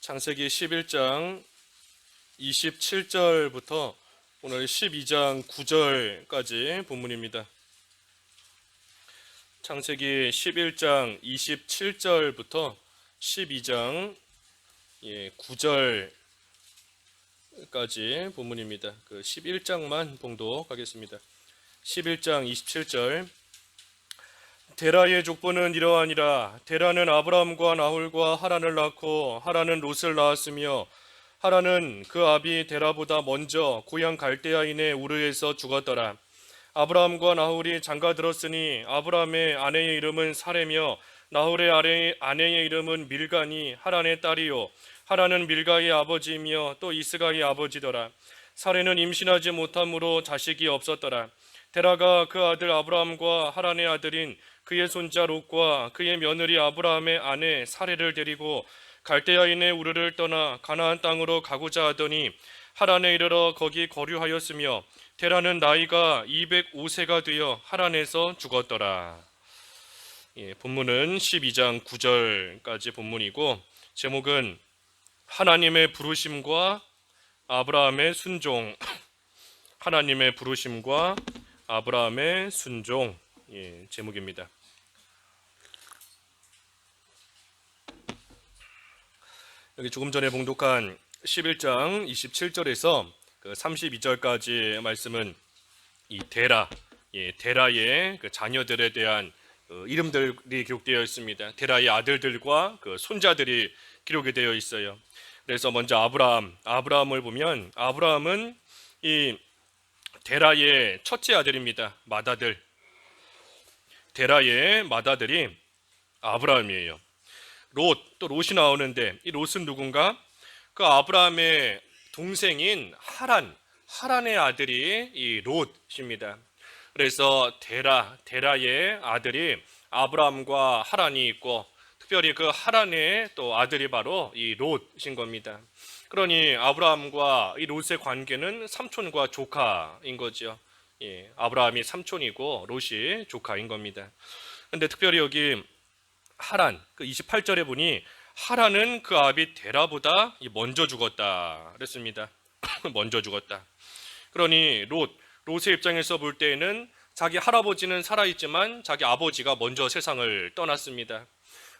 창세기 11장 27절부터 오늘 12장 9절까지 본문입니다. 창세기 11장 27절부터 12장 9절까지 본문입니다. 그 11장만 봉독하겠습니다. 11장 27절. 데라의 족보는 이러하니라. 데라는 아브라함과 나홀과 하란을 낳고 하란은 롯을 낳았으며 하란은 그 아비 데라보다 먼저 고향 갈대아인의 우르에서 죽었더라. 아브라함과 나홀이 장가들었으니 아브라함의 아내의 이름은 사레며 나홀의 아내의 이름은 밀가니 하란의 딸이요 하란은 밀가의 아버지이며 또 이스가의 아버지더라. 사레는 임신하지 못함으로 자식이 없었더라. 데라가 그 아들 아브라함과 하란의 아들인 그의 손자 롯과 그의 며느리 아브라함의 아내 사레를 데리고 갈대아인의 우르를 떠나 가나안 땅으로 가고자 하더니 하란에 이르러 거기 거류하였으며 데라는 나이가 205세가 되어 하란에서 죽었더라. 본문은 12장 9절까지 본문이고 제목은 하나님의 부르심과 아브라함의 순종. 하나님의 부르심과 아브라함의 순종 제목입니다. 여기 조금 전에 봉독한 11장 27절에서 그 32절까지 말씀은 이 데라의 그 자녀들에 대한 이름들이 기록되어 있습니다. 데라의 아들들과 그 손자들이 기록이 되어 있어요. 그래서 먼저 아브라함을 보면 아브라함은 이 데라의 첫째 아들입니다. 맏아들. 데라의 맏아들이 아브라함이에요. 또 롯이 나오는데 이 롯은 누군가? 그 아브라함의 동생인 하란의 아들이 이 롯입니다. 그래서 데라의 아들이 아브라함과 하란이 있고 특별히 그 하란의 또 아들이 바로 이 롯인 겁니다. 그러니 아브라함과 이 롯의 관계는 삼촌과 조카인 거죠. 아브라함이 삼촌이고 롯이 조카인 겁니다. 그런데 특별히 여기 하란, 그 28절에 보니 하란은 그 아비 데라보다 먼저 죽었다 그랬습니다. 먼저 죽었다. 그러니 롯의 입장에서 볼 때에는 자기 할아버지는 살아있지만 자기 아버지가 먼저 세상을 떠났습니다.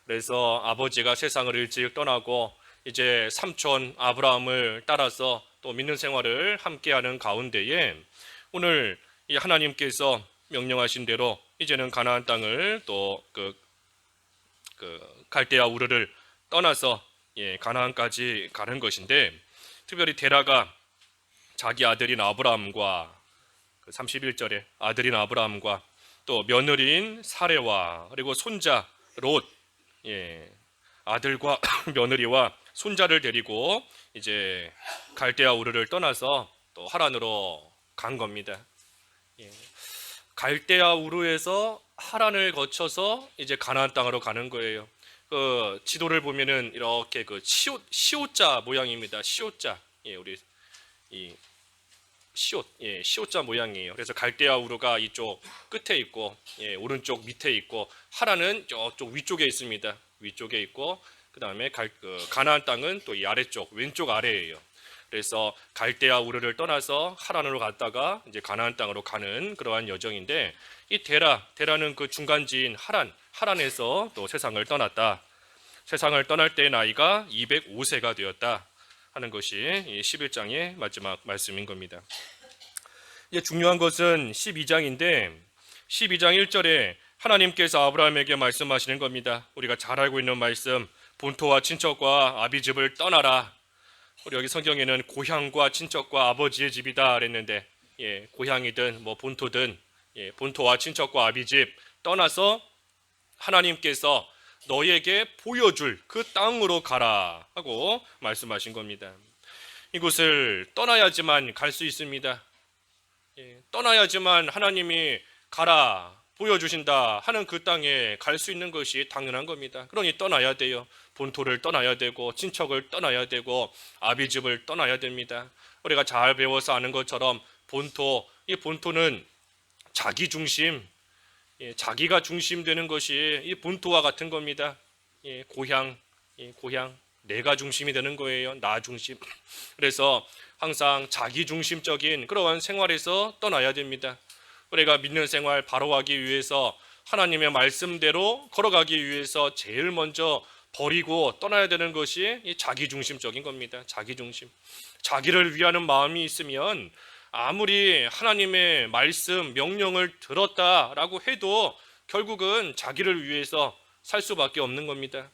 그래서 아버지가 세상을 일찍 떠나고 이제 삼촌 아브라함을 따라서 또 믿는 생활을 함께하는 가운데에 오늘 이 하나님께서 명령하신 대로 이제는 가나안 땅을 또 갈대아 우르를 떠나서 가나안까지 가는 것인데 특별히 데라가 자기 아들인 아브라함과 31절에 아들인 아브라함과 또 며느리인 사레와 그리고 손자 롯 아들과 며느리와 손자를 데리고 이제 갈대아 우르를 떠나서 또 하란으로 간 겁니다. 갈대아 우르에서 하란을 거쳐서 이제 가나안 땅으로 가는 거예요. 그 지도를 보면은 이렇게 그 시옷자 모양입니다. 시옷자. 우리 이 시옷자 모양이에요. 그래서 갈대아 우르가 이쪽 끝에 있고 오른쪽 밑에 있고 하란은 저쪽 위쪽에 있습니다. 위쪽에 있고 그다음에 가나안 땅은 또 이 아래쪽 왼쪽 아래예요. 그래서 갈대아 우르를 떠나서 하란으로 갔다가 이제 가나안 땅으로 가는 그러한 여정인데 이 데라는 그 중간지인 하란에서 또 세상을 떠났다. 세상을 떠날 때의 나이가 205세가 되었다 하는 것이 11장의 마지막 말씀인 겁니다. 이제 중요한 것은 12장인데 12장 1절에 하나님께서 아브라함에게 말씀하시는 겁니다. 우리가 잘 알고 있는 말씀, 본토와 친척과 아비집을 떠나라. 우리 여기 성경에는 고향과 친척과 아버지의 집이다 그랬는데 고향이든 뭐 본토든 본토와 친척과 아비집 떠나서 하나님께서 너에게 보여줄 그 땅으로 가라 하고 말씀하신 겁니다. 이곳을 떠나야지만 갈 수 있습니다. 떠나야지만 하나님이 가라 보여주신다 하는 그 땅에 갈 수 있는 것이 당연한 겁니다. 그러니 떠나야 돼요. 본토를 떠나야 되고 친척을 떠나야 되고 아비집을 떠나야 됩니다. 우리가 잘 배워서 아는 것처럼 이 본토는 자기 중심, 자기가 중심되는 것이 이 본토와 같은 겁니다. 고향, 내가 중심이 되는 거예요. 나 중심. 그래서 항상 자기 중심적인 그러한 생활에서 떠나야 됩니다. 우리가 믿는 생활 바로하기 위해서 하나님의 말씀대로 걸어가기 위해서 제일 먼저 버리고 떠나야 되는 것이 이 자기 중심적인 겁니다. 자기 중심. 자기를 위하는 마음이 있으면 아무리 하나님의 말씀, 명령을 들었다라고 해도 결국은 자기를 위해서 살 수밖에 없는 겁니다.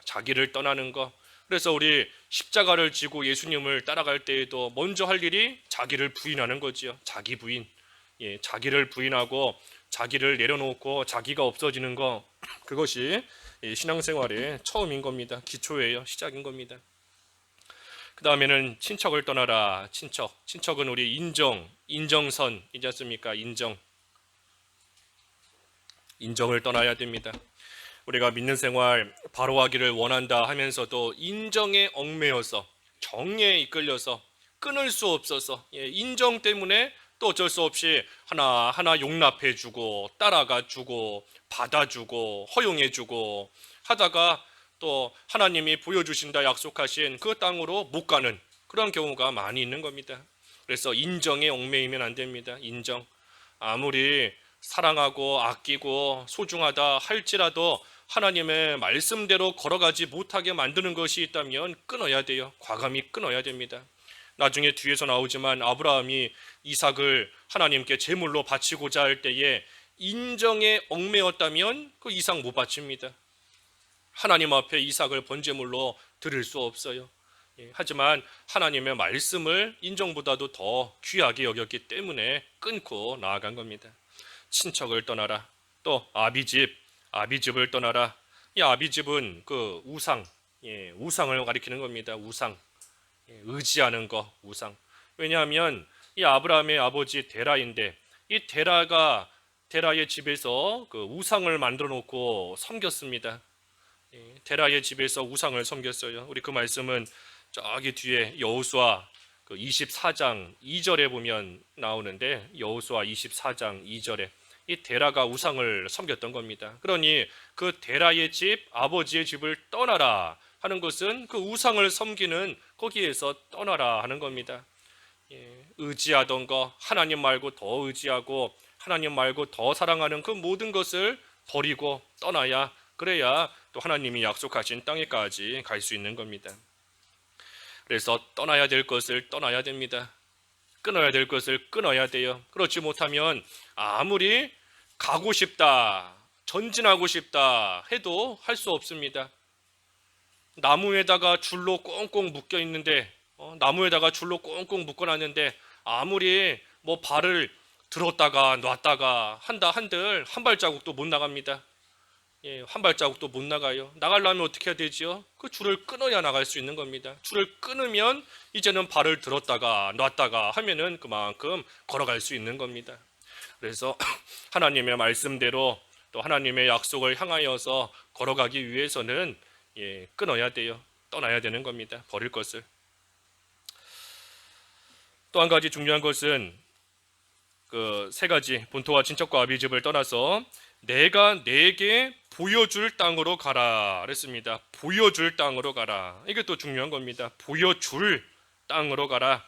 자기를 떠나는 것. 그래서 우리 십자가를 지고 예수님을 따라갈 때에도 먼저 할 일이 자기를 부인하는 거지요. 자기 부인. 예, 자기를 부인하고 자기를 내려놓고 자기가 없어지는 거, 그것이 신앙생활의 처음인 겁니다. 기초예요. 시작인 겁니다. 그 다음에는 친척을 떠나라. 친척은 우리 인정선이지 않습니까? 인정을 떠나야 됩니다. 우리가 믿는 생활 바로 하기를 원한다 하면서도 인정에 얽매여서 정에 이끌려서 끊을 수 없어서 인정 때문에 또 어쩔 수 없이 하나하나 용납해주고 따라가주고 받아주고 허용해주고 하다가 또 하나님이 보여주신다 약속하신 그 땅으로 못 가는 그런 경우가 많이 있는 겁니다. 그래서 인정에 얽매이면 안 됩니다. 인정. 아무리 사랑하고 아끼고 소중하다 할지라도 하나님의 말씀대로 걸어가지 못하게 만드는 것이 있다면 끊어야 돼요. 과감히 끊어야 됩니다. 나중에 뒤에서 나오지만 아브라함이 이삭을 하나님께 제물로 바치고자 할 때에 인정에 얽매였다면 그 이삭 못 바칩니다. 하나님 앞에 이삭을 번제물로 드릴 수 없어요. 하지만 하나님의 말씀을 인정보다도 더 귀하게 여겼기 때문에 끊고 나아간 겁니다. 친척을 떠나라. 또 아비집을 떠나라. 이 아비집은 그 우상을 가리키는 겁니다. 우상. 의지하는 거, 우상. 왜냐하면 이 아브라함의 아버지 데라인데 이 데라의 집에서 그 우상을 만들어 놓고 섬겼습니다. 데라의 집에서 우상을 섬겼어요. 우리 그 말씀은 저기 뒤에 여호수아 24장 2절에 보면 나오는데, 여호수아 24장 2절에 이 데라가 우상을 섬겼던 겁니다. 그러니 그 데라의 집, 아버지의 집을 떠나라 하는 것은 그 우상을 섬기는 거기에서 떠나라 하는 겁니다. 의지하던 거 하나님 말고 더 의지하고 하나님 말고 더 사랑하는 그 모든 것을 버리고 떠나야, 그래야 또 하나님이 약속하신 땅에까지 갈 수 있는 겁니다. 그래서 떠나야 될 것을 떠나야 됩니다. 끊어야 될 것을 끊어야 돼요. 그렇지 못하면 아무리 가고 싶다, 전진하고 싶다 해도 할 수 없습니다. 나무에다가 줄로 꽁꽁 묶여 있는데, 나무에다가 줄로 꽁꽁 묶어놨는데 아무리 뭐 발을 들었다가 놨다가 한다 한들 한 발자국도 못 나갑니다. 한 발자국도 못 나가요. 나가려면 어떻게 해야 되지요? 그 줄을 끊어야 나갈 수 있는 겁니다. 줄을 끊으면 이제는 발을 들었다가 놨다가 하면은 그만큼 걸어갈 수 있는 겁니다. 그래서 하나님의 말씀대로 또 하나님의 약속을 향하여서 걸어가기 위해서는 끊어야 돼요. 떠나야 되는 겁니다. 버릴 것을. 또 한 가지 중요한 것은 그 세 가지, 본토와 친척과 아비집을 떠나서 내가 내게 보여줄 땅으로 가라 그랬습니다. 보여줄 땅으로 가라. 이게 또 중요한 겁니다. 보여줄 땅으로 가라.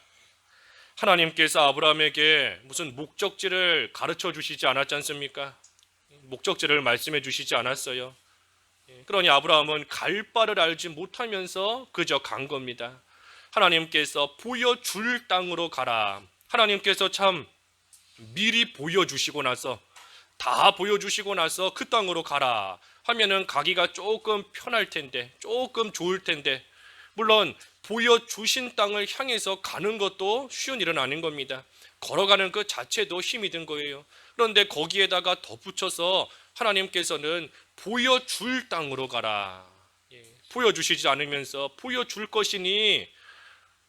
하나님께서 아브라함에게 무슨 목적지를 가르쳐 주시지 않았지 않습니까? 목적지를 말씀해 주시지 않았어요. 그러니 아브라함은 갈 바를 알지 못하면서 그저 간 겁니다. 하나님께서 보여줄 땅으로 가라. 하나님께서 참 미리 보여주시고 나서, 다 보여주시고 나서 그 땅으로 가라 하면은 가기가 조금 편할 텐데, 조금 좋을 텐데, 물론 보여주신 땅을 향해서 가는 것도 쉬운 일은 아닌 겁니다. 걸어가는 그 자체도 힘이 든 거예요. 그런데 거기에다가 덧붙여서 하나님께서는 보여줄 땅으로 가라. 보여주시지 않으면서 보여줄 것이니,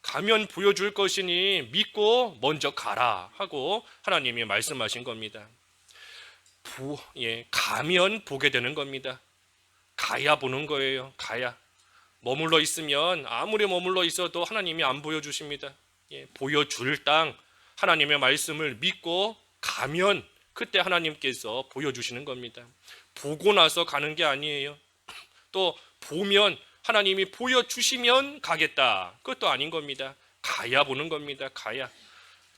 가면 보여줄 것이니 믿고 먼저 가라 하고 하나님이 말씀하신 겁니다. 가면 보게 되는 겁니다. 가야 보는 거예요. 가야. 머물러 있으면 아무리 머물러 있어도 하나님이 안 보여주십니다. 보여줄 땅, 하나님의 말씀을 믿고 가면 그때 하나님께서 보여주시는 겁니다. 보고 나서 가는 게 아니에요. 또 보면 하나님이 보여주시면 가겠다. 그것도 아닌 겁니다. 가야 보는 겁니다. 가야.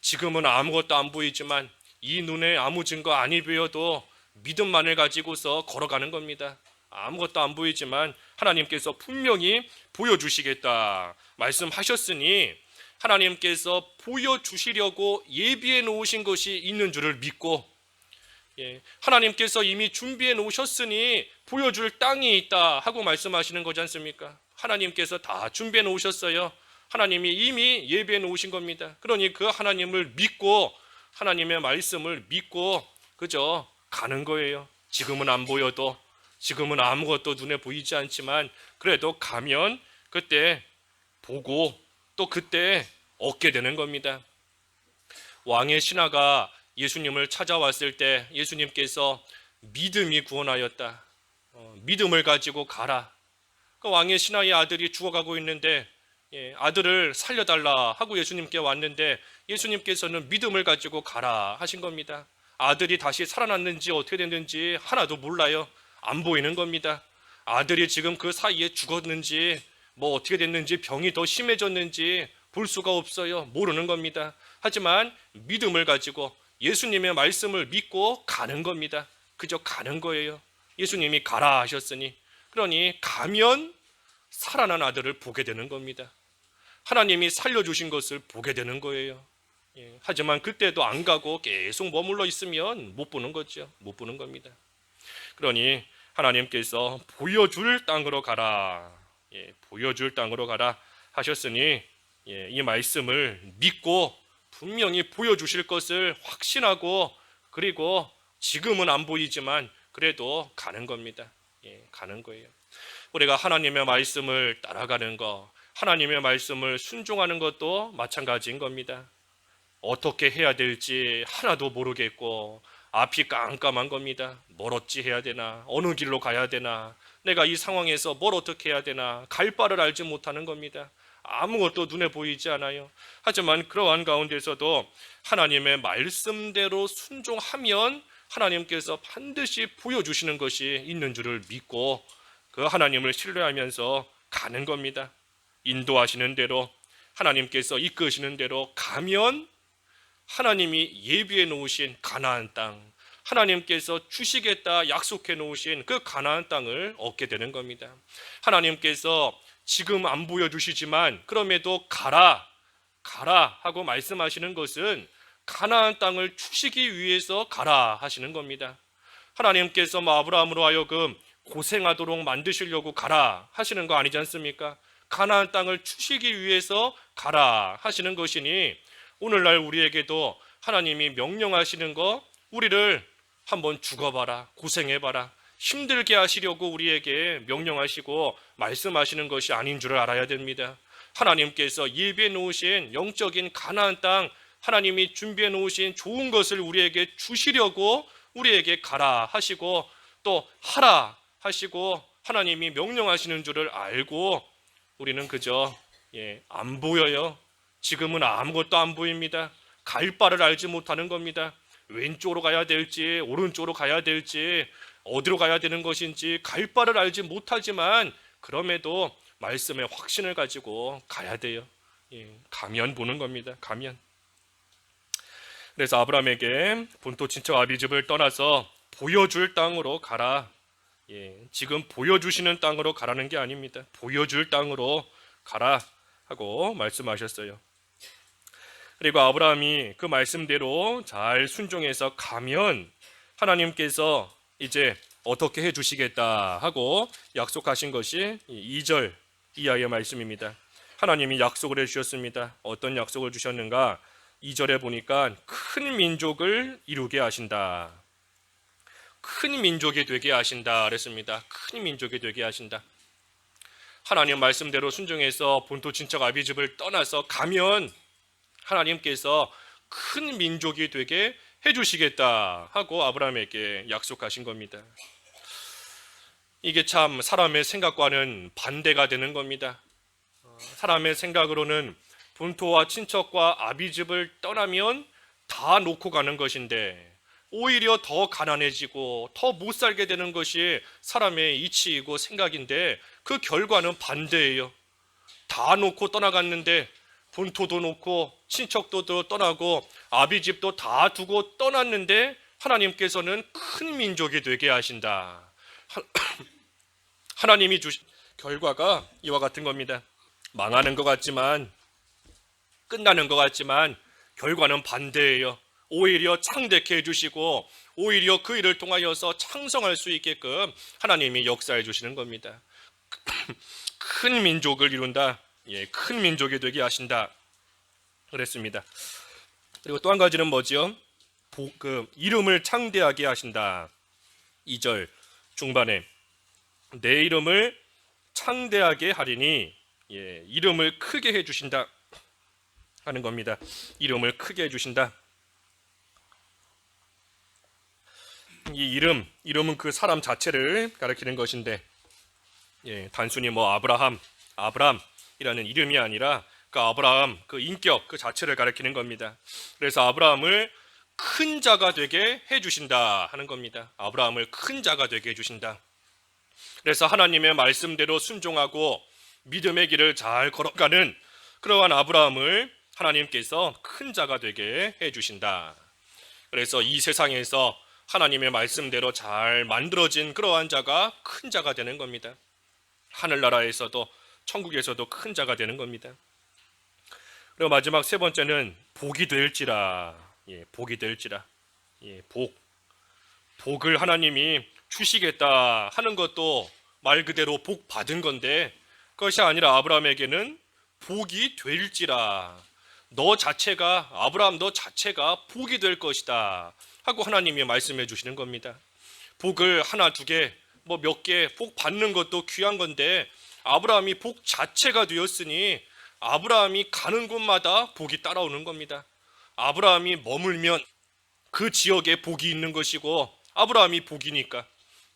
지금은 아무것도 안 보이지만 이 눈에 아무 증거 아니 보여도 믿음만을 가지고서 걸어가는 겁니다. 아무것도 안 보이지만 하나님께서 분명히 보여주시겠다 말씀하셨으니 하나님께서 보여주시려고 예비해 놓으신 것이 있는 줄을 믿고, 하나님께서 이미 준비해 놓으셨으니 보여줄 땅이 있다 하고 말씀하시는 거지 않습니까? 하나님께서 다 준비해 놓으셨어요. 하나님이 이미 예비해 놓으신 겁니다. 그러니 그 하나님을 믿고 하나님의 말씀을 믿고 그저 가는 거예요. 지금은 안 보여도, 지금은 아무것도 눈에 보이지 않지만 그래도 가면 그때 보고 또 그때 얻게 되는 겁니다. 왕의 신하가 예수님을 찾아왔을 때 예수님께서 믿음이 구원하였다. 믿음을 가지고 가라. 그 왕의 신하의 아들이 죽어가고 있는데 아들을 살려달라 하고 예수님께 왔는데 예수님께서는 믿음을 가지고 가라 하신 겁니다. 아들이 다시 살아났는지 어떻게 됐는지 하나도 몰라요. 안 보이는 겁니다. 아들이 지금 그 사이에 죽었는지 뭐 어떻게 됐는지 병이 더 심해졌는지 볼 수가 없어요. 모르는 겁니다. 하지만 믿음을 가지고 예수님의 말씀을 믿고 가는 겁니다. 그저 가는 거예요. 예수님이 가라 하셨으니 그러니 가면 살아난 아들을 보게 되는 겁니다. 하나님이 살려주신 것을 보게 되는 거예요. 하지만 그때도 안 가고 계속 머물러 있으면 못 보는 거죠. 못 보는 겁니다. 그러니 하나님께서 보여줄 땅으로 가라, 보여줄 땅으로 가라 하셨으니 이 말씀을 믿고 분명히 보여주실 것을 확신하고 그리고 지금은 안 보이지만 그래도 가는 겁니다. 가는 거예요. 우리가 하나님의 말씀을 따라가는 거, 하나님의 말씀을 순종하는 것도 마찬가지인 겁니다. 어떻게 해야 될지 하나도 모르겠고 앞이 깜깜한 겁니다. 뭘 어찌 해야 되나, 어느 길로 가야 되나, 내가 이 상황에서 뭘 어떻게 해야 되나, 갈 바를 알지 못하는 겁니다. 아무것도 눈에 보이지 않아요. 하지만 그러한 가운데서도 하나님의 말씀대로 순종하면 하나님께서 반드시 보여주시는 것이 있는 줄을 믿고 그 하나님을 신뢰하면서 가는 겁니다. 인도하시는 대로, 하나님께서 이끄시는 대로 가면 하나님이 예비해 놓으신 가나안 땅, 하나님께서 주시겠다 약속해 놓으신 그 가나안 땅을 얻게 되는 겁니다. 하나님께서 지금 안 보여주시지만 그럼에도 가라 하고 말씀하시는 것은 가나안 땅을 주시기 위해서 가라 하시는 겁니다. 하나님께서 아브라함으로 하여금 고생하도록 만드시려고 가라 하시는 거 아니지 않습니까? 가나안 땅을 주시기 위해서 가라 하시는 것이니 오늘날 우리에게도 하나님이 명령하시는 거, 우리를 한번 죽어봐라, 고생해봐라, 힘들게 하시려고 우리에게 명령하시고 말씀하시는 것이 아닌 줄을 알아야 됩니다. 하나님께서 예비해 놓으신 영적인 가나안 땅, 하나님이 준비해 놓으신 좋은 것을 우리에게 주시려고 우리에게 가라 하시고 또 하라 하시고 하나님이 명령하시는 줄을 알고 우리는 그저 안 보여요. 지금은 아무것도 안 보입니다. 갈 바를 알지 못하는 겁니다. 왼쪽으로 가야 될지 오른쪽으로 가야 될지 어디로 가야 되는 것인지 갈 바를 알지 못하지만 그럼에도 말씀의 확신을 가지고 가야 돼요. 가면 보는 겁니다. 가면. 그래서 아브라함에게 본토 친척 아비집을 떠나서 보여줄 땅으로 가라. 지금 보여주시는 땅으로 가라는 게 아닙니다. 보여줄 땅으로 가라 하고 말씀하셨어요. 그리고 아브라함이 그 말씀대로 잘 순종해서 가면 하나님께서 이제 어떻게 해주시겠다 하고 약속하신 것이 2절 이하의 말씀입니다. 하나님이 약속을 해주셨습니다. 어떤 약속을 주셨는가? 2절에 보니까 큰 민족을 이루게 하신다. 큰 민족이 되게 하신다 그랬습니다. 큰 민족이 되게 하신다. 하나님 말씀대로 순종해서 본토 친척 아비집을 떠나서 가면 하나님께서 큰 민족이 되게 해주시겠다 하고 아브라함에게 약속하신 겁니다. 이게 참 사람의 생각과는 반대가 되는 겁니다. 사람의 생각으로는 본토와 친척과 아비집을 떠나면 다 놓고 가는 것인데 오히려 더 가난해지고 더 못 살게 되는 것이 사람의 이치이고 생각인데 그 결과는 반대예요. 다 놓고 떠나갔는데 본토도 놓고 친척도 떠나고 아비집도 다 두고 떠났는데 하나님께서는 큰 민족이 되게 하신다. 하나님이 주신 결과가 이와 같은 겁니다. 망하는 것 같지만, 끝나는 것 같지만 결과는 반대예요. 오히려 창대케 해주시고 오히려 그 일을 통하여서 창성할 수 있게끔 하나님이 역사해 주시는 겁니다. 큰 민족을 이룬다. 큰 민족이 되게 하신다 그랬습니다. 그리고 또 한 가지는 뭐지요? 이름을 창대하게 하신다. 2절 중반에 내 이름을 창대하게 하리니, 이름을 크게 해주신다 하는 겁니다. 이름을 크게 해주신다. 이 이름은 그 사람 자체를 가리키는 것인데, 단순히 뭐 아브라함이라는 이름이 아니라 그 아브라함 그 인격 그 자체를 가리키는 겁니다. 그래서 아브라함을 큰 자가 되게 해주신다 하는 겁니다. 아브라함을 큰 자가 되게 해주신다. 그래서 하나님의 말씀대로 순종하고 믿음의 길을 잘 걸어가는 그러한 아브라함을 하나님께서 큰 자가 되게 해주신다. 그래서 이 세상에서 하나님의 말씀대로 잘 만들어진 그러한 자가 큰 자가 되는 겁니다. 하늘나라에서도 천국에서도 큰 자가 되는 겁니다. 그리고 마지막 세 번째는 복이 될지라. 복이 될지라. 복을 하나님이 주시겠다 하는 것도 말 그대로 복 받은 건데, 그것이 아니라 아브라함에게는 복이 될지라. 아브라함 너 자체가 복이 될 것이다 하고 하나님이 말씀해 주시는 겁니다. 복을 하나 두 개 뭐 몇 개 복 받는 것도 귀한 건데, 아브라함이 복 자체가 되었으니 아브라함이 가는 곳마다 복이 따라오는 겁니다. 아브라함이 머물면 그 지역에 복이 있는 것이고, 아브라함이 복이니까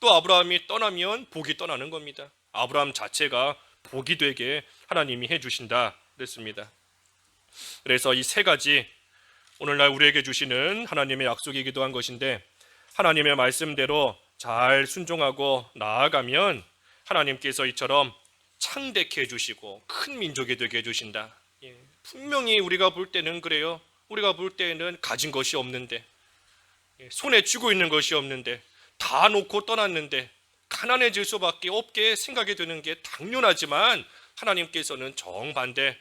또 아브라함이 떠나면 복이 떠나는 겁니다. 아브라함 자체가 복이 되게 하나님이 해주신다 그랬습니다. 그래서 이 세 가지 오늘날 우리에게 주시는 하나님의 약속이기도 한 것인데, 하나님의 말씀대로 잘 순종하고 나아가면 하나님께서 이처럼 창대케 해주시고 큰 민족이 되게 해주신다. 분명히 우리가 볼 때는 그래요. 우리가 볼 때는 가진 것이 없는데, 손에 쥐고 있는 것이 없는데, 다 놓고 떠났는데 가난해질 수밖에 없게 생각이 되는 게 당연하지만, 하나님께서는 정반대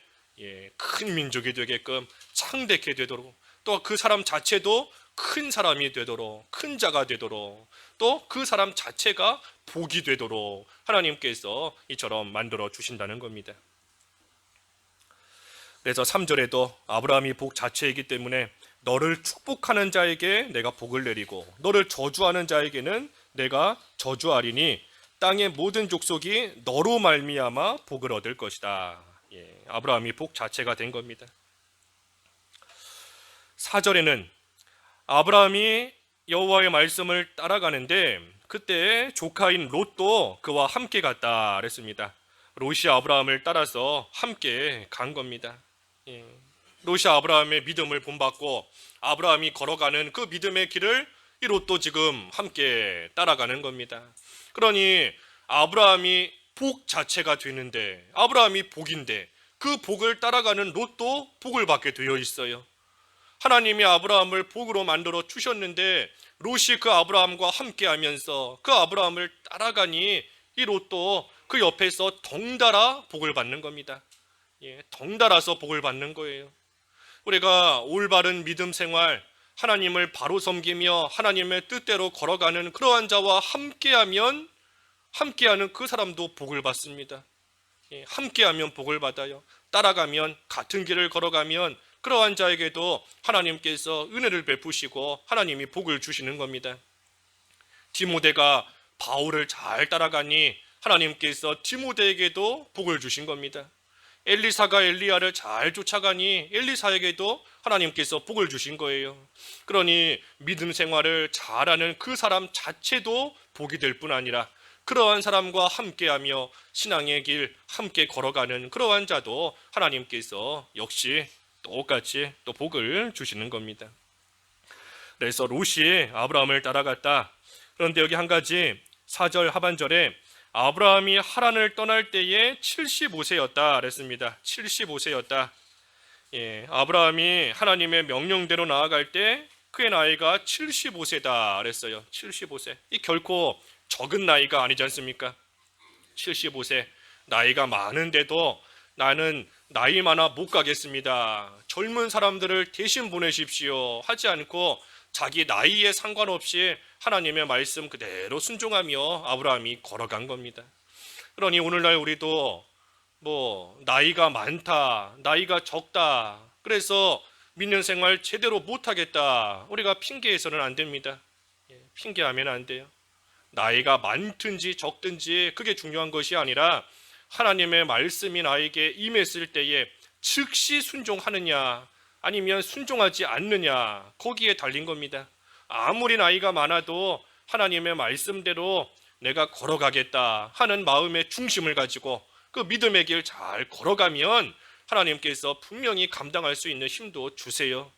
큰 민족이 되게끔 창대케 되도록, 또 그 사람 자체도 큰 사람이 되도록, 큰 자가 되도록, 또 그 사람 자체가 복이 되도록 하나님께서 이처럼 만들어 주신다는 겁니다. 그래서 3절에도 아브라함이 복 자체이기 때문에 너를 축복하는 자에게 내가 복을 내리고 너를 저주하는 자에게는 내가 저주하리니 땅의 모든 족속이 너로 말미암아 복을 얻을 것이다. 아브라함이 복 자체가 된 겁니다. 4절에는 아브라함이 여호와의 말씀을 따라가는데 그때 조카인 롯도 그와 함께 갔다 그랬습니다. 롯이 아브라함을 따라서 함께 간 겁니다. 롯이 아브라함의 믿음을 본받고 아브라함이 걸어가는 그 믿음의 길을 이 롯도 지금 함께 따라가는 겁니다. 그러니 아브라함이 복 자체가 되는데, 아브라함이 복인데 그 복을 따라가는 롯도 복을 받게 되어 있어요. 하나님이 아브라함을 복으로 만들어 주셨는데 롯이 그 아브라함과 함께 하면서 그 아브라함을 따라가니 이 롯도 그 옆에서 덩달아 복을 받는 겁니다. 덩달아서 복을 받는 거예요. 우리가 올바른 믿음 생활, 하나님을 바로 섬기며 하나님의 뜻대로 걸어가는 그러한 자와 함께하면, 함께하는 그 사람도 복을 받습니다. 함께하면 복을 받아요. 따라가면, 같은 길을 걸어가면 그러한 자에게도 하나님께서 은혜를 베푸시고 하나님이 복을 주시는 겁니다. 디모데가 바울을 잘 따라가니 하나님께서 디모데에게도 복을 주신 겁니다. 엘리사가 엘리야를 잘 쫓아가니 엘리사에게도 하나님께서 복을 주신 거예요. 그러니 믿음 생활을 잘하는 그 사람 자체도 복이 될 뿐 아니라 그러한 사람과 함께하며 신앙의 길 함께 걸어가는 그러한 자도 하나님께서 역시 똑같이 또 복을 주시는 겁니다. 그래서 롯이 아브라함을 따라갔다. 그런데 여기 한 가지 4절 하반절에 아브라함이 하란을 떠날 때에 75세였다 그랬습니다. 75세였다. 아브라함이 하나님의 명령대로 나아갈 때 그의 나이가 75세다 그랬어요. 75세. 이 결코 적은 나이가 아니지 않습니까? 75세. 나이가 많은데도 나는 나이 많아 못 가겠습니다. 젊은 사람들을 대신 보내십시오. 하지 않고 자기 나이에 상관없이 하나님의 말씀 그대로 순종하며 아브라함이 걸어간 겁니다. 그러니 오늘날 우리도 나이가 많다, 나이가 적다, 그래서 믿는 생활 제대로 못하겠다, 우리가 핑계해서는 안 됩니다. 핑계하면 안 돼요. 나이가 많든지 적든지 그게 중요한 것이 아니라 하나님의 말씀이 나에게 임했을 때에 즉시 순종하느냐 아니면 순종하지 않느냐, 거기에 달린 겁니다. 아무리 나이가 많아도 하나님의 말씀대로 내가 걸어가겠다 하는 마음의 중심을 가지고 그 믿음의 길 잘 걸어가면 하나님께서 분명히 감당할 수 있는 힘도 주세요.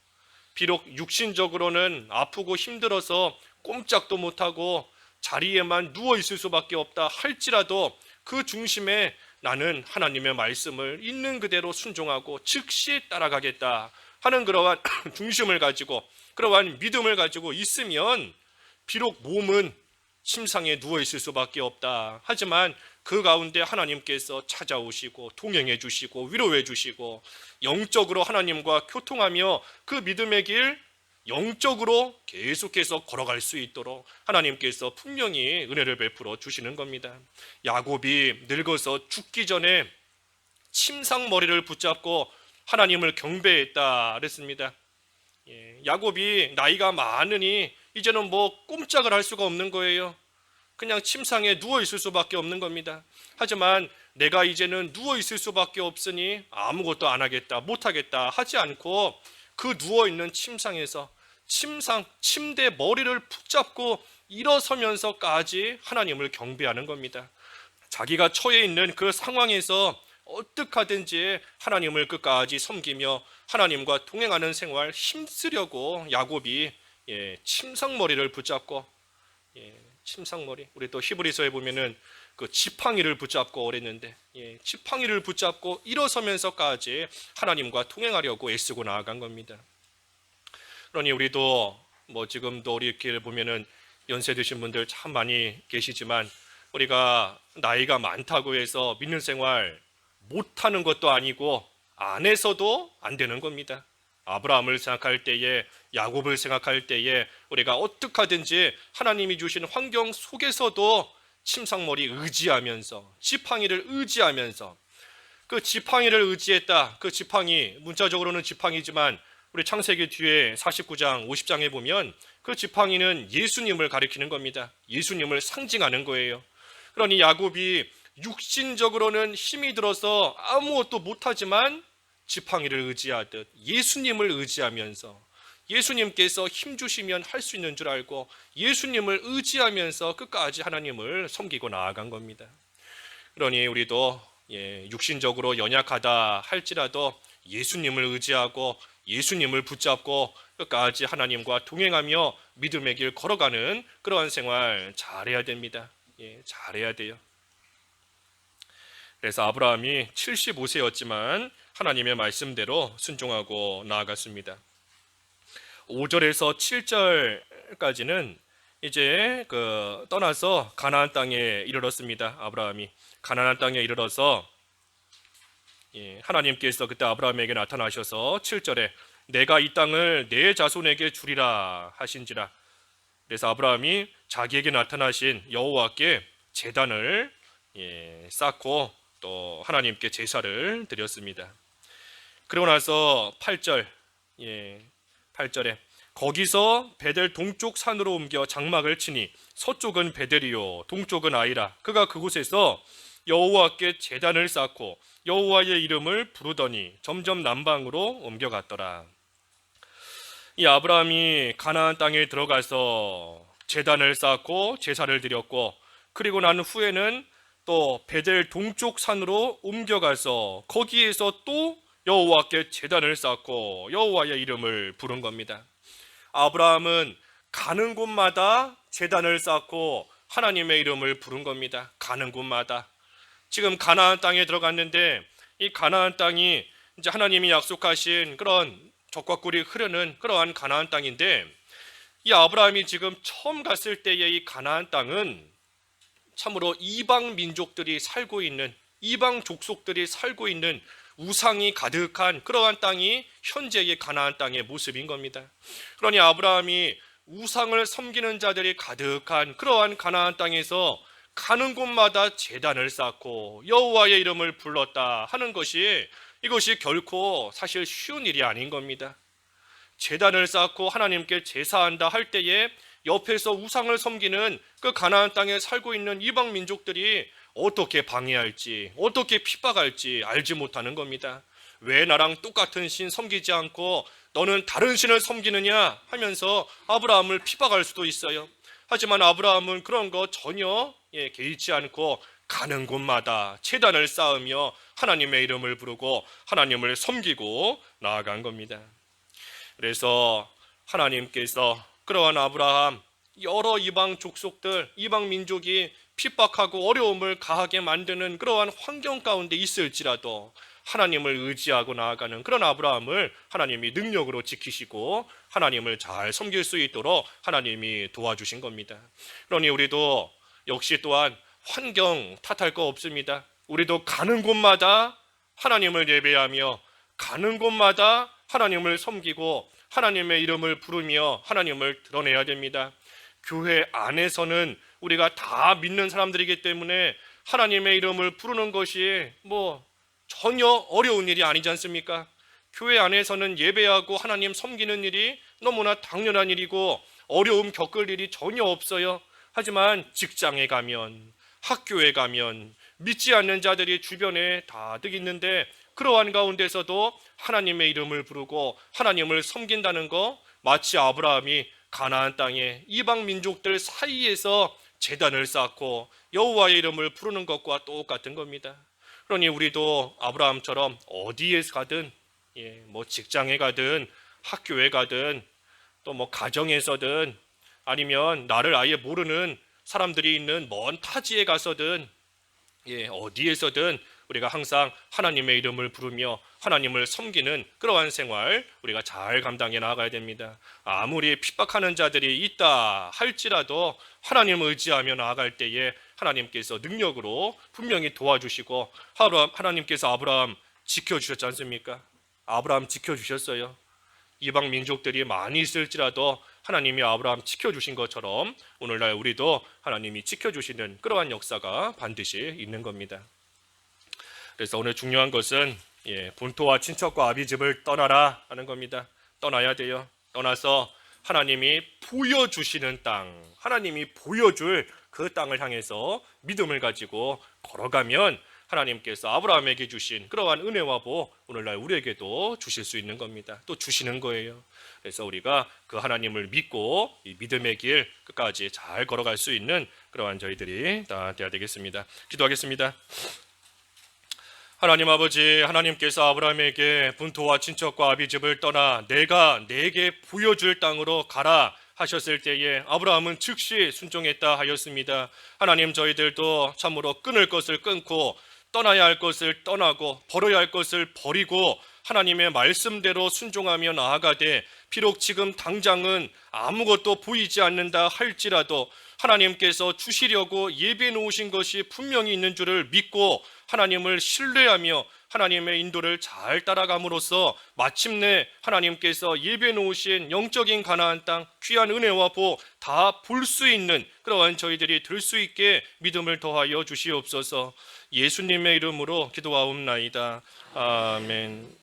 비록 육신적으로는 아프고 힘들어서 꼼짝도 못하고 자리에만 누워있을 수밖에 없다 할지라도 그 중심에 나는 하나님의 말씀을 있는 그대로 순종하고 즉시 따라가겠다 하는 그러한 중심을 가지고 그러한 믿음을 가지고 있으면 비록 몸은 침상에 누워있을 수밖에 없다 하지만 그 가운데 하나님께서 찾아오시고 동행해 주시고 위로해 주시고 영적으로 하나님과 교통하며 그 믿음의 길 영적으로 계속해서 걸어갈 수 있도록 하나님께서 분명히 은혜를 베풀어 주시는 겁니다. 야곱이 늙어서 죽기 전에 침상머리를 붙잡고 하나님을 경배했다 그랬습니다. 야곱이 나이가 많으니 이제는 꼼짝을 할 수가 없는 거예요. 그냥 침상에 누워 있을 수밖에 없는 겁니다. 하지만 내가 이제는 누워 있을 수밖에 없으니 아무것도 안 하겠다, 못 하겠다 하지 않고 그 누워 있는 침상에서 침대 머리를 붙잡고 일어서면서까지 하나님을 경배하는 겁니다. 자기가 처해 있는 그 상황에서 어떻게 하든지 하나님을 끝까지 섬기며 하나님과 동행하는 생활 힘쓰려고 야곱이 침상머리를 붙잡고 침상머리, 우리 또 히브리서에 보면은 그 지팡이를 붙잡고 그랬는데 지팡이를 붙잡고 일어서면서까지 하나님과 동행하려고 애쓰고 나아간 겁니다. 그러니 우리도 지금도 우리 이렇게 보면은 연세 드신 분들 참 많이 계시지만 우리가 나이가 많다고 해서 믿는 생활 못하는 것도 아니고 안 해서도 안 되는 겁니다. 아브라함을 생각할 때에 야곱을 생각할 때에 우리가 어떻게 하든지 하나님이 주신 환경 속에서도 침상머리 의지하면서 지팡이를 의지하면서 그 지팡이를 의지했다. 그 지팡이 문자적으로는 지팡이지만 우리 창세기 뒤에 49장 50장에 보면 그 지팡이는 예수님을 가리키는 겁니다. 예수님을 상징하는 거예요. 그러니 야곱이 육신적으로는 힘이 들어서 아무것도 못하지만 지팡이를 의지하듯 예수님을 의지하면서 예수님께서 힘 주시면 할 수 있는 줄 알고 예수님을 의지하면서 끝까지 하나님을 섬기고 나아간 겁니다. 그러니 우리도 육신적으로 연약하다 할지라도 예수님을 의지하고 예수님을 붙잡고 끝까지 하나님과 동행하며 믿음의 길 걸어가는 그러한 생활 잘해야 됩니다. 잘해야 돼요. 그래서 아브라함이 75세였지만 하나님의 말씀대로 순종하고 나아갔습니다. 5절에서 7절까지는 이제 떠나서 가나안 땅에 이르렀습니다. 아브라함이 가나안 땅에 이르러서 하나님께서 그때 아브라함에게 나타나셔서 7절에 내가 이 땅을 내 자손에게 주리라 하신지라. 그래서 아브라함이 자기에게 나타나신 여호와께 제단을 쌓고 또 하나님께 제사를 드렸습니다. 그러고 나서 8절에 거기서 베델 동쪽 산으로 옮겨 장막을 치니 서쪽은 베델이요 동쪽은 아이라. 그가 그곳에서 여호와께 제단을 쌓고 여호와의 이름을 부르더니 점점 남방으로 옮겨갔더라. 이 아브라함이 가나안 땅에 들어가서 제단을 쌓고 제사를 드렸고 그리고 난 후에는 또 베델 동쪽 산으로 옮겨가서 거기에서 또 여호와께 제단을 쌓고 여호와의 이름을 부른 겁니다. 아브라함은 가는 곳마다 제단을 쌓고 하나님의 이름을 부른 겁니다. 가는 곳마다. 지금 가나안 땅에 들어갔는데 이 가나안 땅이 이제 하나님이 약속하신 그런 젖과 꿀이 흐르는 그러한 가나안 땅인데, 이 아브라함이 지금 처음 갔을 때의 이 가나안 땅은 참으로 이방 민족들이 살고 있는, 이방 족속들이 살고 있는 우상이 가득한 그러한 땅이 현재의 가나안 땅의 모습인 겁니다. 그러니 아브라함이 우상을 섬기는 자들이 가득한 그러한 가나안 땅에서 가는 곳마다 제단을 쌓고 여호와의 이름을 불렀다 하는 것이, 이것이 결코 사실 쉬운 일이 아닌 겁니다. 제단을 쌓고 하나님께 제사한다 할 때에 옆에서 우상을 섬기는 그 가나안 땅에 살고 있는 이방 민족들이 어떻게 방해할지, 어떻게 핍박할지 알지 못하는 겁니다. 왜 나랑 똑같은 신 섬기지 않고 너는 다른 신을 섬기느냐 하면서 아브라함을 핍박할 수도 있어요. 하지만 아브라함은 그런 거 전혀 개의치 않고 가는 곳마다 제단을 쌓으며 하나님의 이름을 부르고 하나님을 섬기고 나아간 겁니다. 그래서 하나님께서 그러한 아브라함, 여러 이방 족속들, 이방 민족이 핍박하고 어려움을 가하게 만드는 그러한 환경 가운데 있을지라도 하나님을 의지하고 나아가는 그런 아브라함을 하나님이 능력으로 지키시고 하나님을 잘 섬길 수 있도록 하나님이 도와주신 겁니다. 그러니 우리도 역시 또한 환경 탓할 거 없습니다. 우리도 가는 곳마다 하나님을 예배하며 가는 곳마다 하나님을 섬기고 하나님의 이름을 부르며 하나님을 드러내야 됩니다. 교회 안에서는 우리가 다 믿는 사람들이기 때문에 하나님의 이름을 부르는 것이 전혀 어려운 일이 아니지 않습니까? 교회 안에서는 예배하고 하나님 섬기는 일이 너무나 당연한 일이고 어려움 겪을 일이 전혀 없어요. 하지만 직장에 가면, 학교에 가면 믿지 않는 자들이 주변에 다득 있는데 그러한 가운데서도 하나님의 이름을 부르고 하나님을 섬긴다는 거, 마치 아브라함이 가나안 땅에 이방 민족들 사이에서 제단을 쌓고 여호와의 이름을 부르는 것과 똑같은 겁니다. 그러니 우리도 아브라함처럼 어디에 가든, 직장에 가든 학교에 가든 또 가정에서든 아니면 나를 아예 모르는 사람들이 있는 먼 타지에 가서든 어디에서든 우리가 항상 하나님의 이름을 부르며 하나님을 섬기는 그러한 생활 우리가 잘 감당해 나가야 됩니다. 아무리 핍박하는 자들이 있다 할지라도 하나님을 의지하며 나아갈 때에 하나님께서 능력으로 분명히 도와주시고, 하나님께서 아브라함 지켜주셨지 않습니까? 아브라함 지켜주셨어요. 이방 민족들이 많이 있을지라도 하나님이 아브라함 지켜주신 것처럼 오늘날 우리도 하나님이 지켜주시는 그러한 역사가 반드시 있는 겁니다. 그래서 오늘 중요한 것은 본토와 친척과 아비집을 떠나라 하는 겁니다. 떠나야 돼요. 떠나서 하나님이 보여주시는 땅, 하나님이 보여줄 그 땅을 향해서 믿음을 가지고 걸어가면 하나님께서 아브라함에게 주신 그러한 은혜와 복 오늘날 우리에게도 주실 수 있는 겁니다. 또 주시는 거예요. 그래서 우리가 그 하나님을 믿고 이 믿음의 길 끝까지 잘 걸어갈 수 있는 그러한 저희들이 다 되어야 되겠습니다. 기도하겠습니다. 하나님 아버지, 하나님께서 아브라함에게 본토와 친척과 아비집을 떠나 내가 내게 보여줄 땅으로 가라 하셨을 때에 아브라함은 즉시 순종했다 하였습니다. 하나님, 저희들도 참으로 끊을 것을 끊고 떠나야 할 것을 떠나고 버려야 할 것을 버리고 하나님의 말씀대로 순종하며 나아가되, 비록 지금 당장은 아무것도 보이지 않는다 할지라도 하나님께서 주시려고 예비해 놓으신 것이 분명히 있는 줄을 믿고 하나님을 신뢰하며 하나님의 인도를 잘 따라감으로써 마침내 하나님께서 예비해 놓으신 영적인 가나안 땅, 귀한 은혜와 복 다 볼 수 있는 그러한 저희들이 될 수 있게 믿음을 더하여 주시옵소서. 예수님의 이름으로 기도하옵나이다. 아멘.